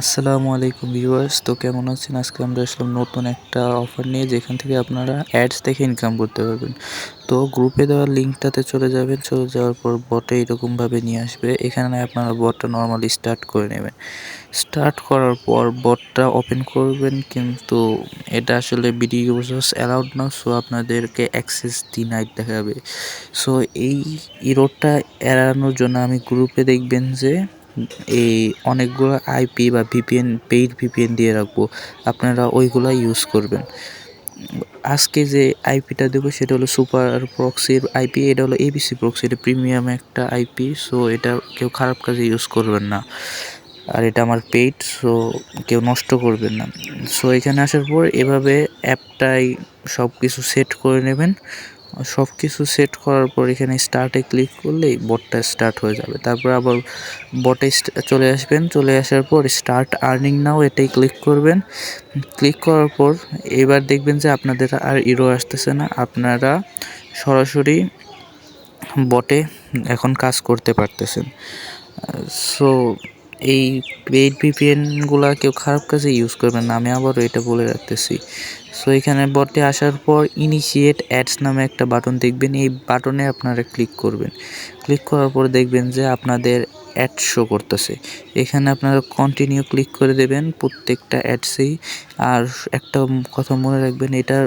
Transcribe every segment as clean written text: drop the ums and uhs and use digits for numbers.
আসসালামু আলাইকুম ভিউয়ার্স, তো কেমন আছেন? আজকে আমরা আসলাম নতুন একটা অফার নিয়ে, যেখান থেকে আপনারা অ্যাডস দেখে ইনকাম করতে পারবেন। তো গ্রুপে দেওয়া লিঙ্কটাতে চলে যাবেন, চলে যাওয়ার পর বটে এরকমভাবে নিয়ে আসবে। এখানে আপনারা বটটা নর্মালি স্টার্ট করে নেবেন। স্টার্ট করার পর বটটা ওপেন করবেন, কিন্তু এটা আসলে ভিডিও ইউজার্স অ্যালাউড না, সো আপনাদেরকে অ্যাক্সেস ডিনাইড দেখাবে। সো এই ইরোরটা এড়ানোর জন্য আমি গ্রুপে দেখবেন যে এই অনেকগুলো আইপি বা ভিপিএন, পেইড ভিপিএন দিয়ে রাখবো, আপনারা ওইগুলো ইউজ করবেন। আজকে যে আইপিটা দেবো সেটা হলো সুপার প্রক্সির আইপি, এটা হলো এবিসি প্রক্সি, এটা প্রিমিয়াম একটা আইপি, সো এটা কেউ খারাপ কাজে ইউজ করবেন না। আর এটা আমার পেইড, সো কেউ নষ্ট করবেন না। সো এখানে আসার পর এভাবে অ্যাপটাই সব কিছু সেট করে নেবেন। সব কিছু সেট করার পর এখানে স্টার্টে ক্লিক করলেই বটটা স্টার্ট হয়ে যাবে। তারপর আবার বটে চলে আসবেন, চলে আসার পর স্টার্ট আর্নিং নাও এটাই ক্লিক করবেন। ক্লিক করার পর এবার দেখবেন যে আপনাদের আর ইরো আসতেছে না, আপনারা সরাসরি বটে এখন কাজ করতে পারতেছেন। সো এই পেইড ভিপিএনগুলা কেউ খারাপ কাজে ইউজ করবেন না, আমি আবারও এটা বলে রাখতেছি। সো এখানে বটে আসার পর ইনিশিয়েট অ্যাডস নামে একটা বাটন দেখবেন, এই বাটনে আপনারা ক্লিক করবেন। ক্লিক করার পর দেখবেন যে আপনাদের অ্যাড শো করতেছে। এখানে আপনারা কন্টিনিউ ক্লিক করে দেবেন প্রত্যেকটা অ্যাডসেই। আর একটা কথা মনে রাখবেন, এটার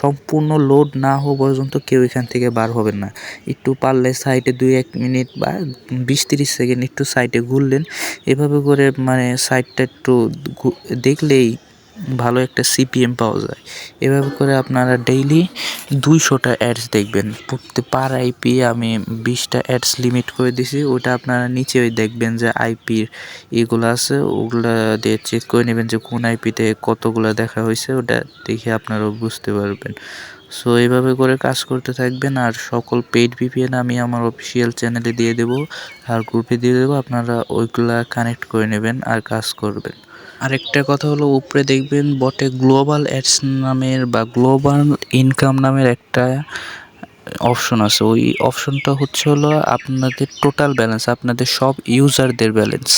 সম্পূর্ণ লোড না হওয়া পর্যন্ত কেউ এখান থেকে বার হবেন না। একটু পারলে সাইডে 2-1 মিনিট বা 20-30 সেকেন্ড একটু সাইডে ঘুরলেন, এভাবে করে মানে সাইডটা একটু দেখলেই ভালো একটা সিপিএম পাওয়া যায়। এভাবে করে আপনারা ডেইলি 200টা অ্যাডস দেখবেন। পার আইপি আমি 20টা অ্যাডস লিমিট করে দিছি, ওটা আপনারা নিচে দেখবেন যে আইপির এগুলো আছে, ওগুলা দিয়ে চেক করে নেবেন যে কোন আইপিতে কতগুলো দেখা হয়েছে, ওটা দেখে আপনারাও বুঝতে পারবেন। সো এইভাবে করে কাজ করতে থাকবেন। আর সকল পেইড ভিপিএন আমি আমার অফিসিয়াল চ্যানেলে দিয়ে দেবো আর গ্রুপে দিয়ে দেবো, আপনারা ওইগুলা কানেক্ট করে নেবেন আর কাজ করবেন। আরেকটা কথা হলো, উপরে দেখবেন বটে গ্লোবাল অ্যাডস নামের বা গ্লোবাল ইনকাম নামের একটা অপশন আছে। ওই অপশনটা হচ্ছে হলো আপনাদের টোটাল ব্যালেন্স, আপনাদের সব ইউজারদের ব্যালেন্স।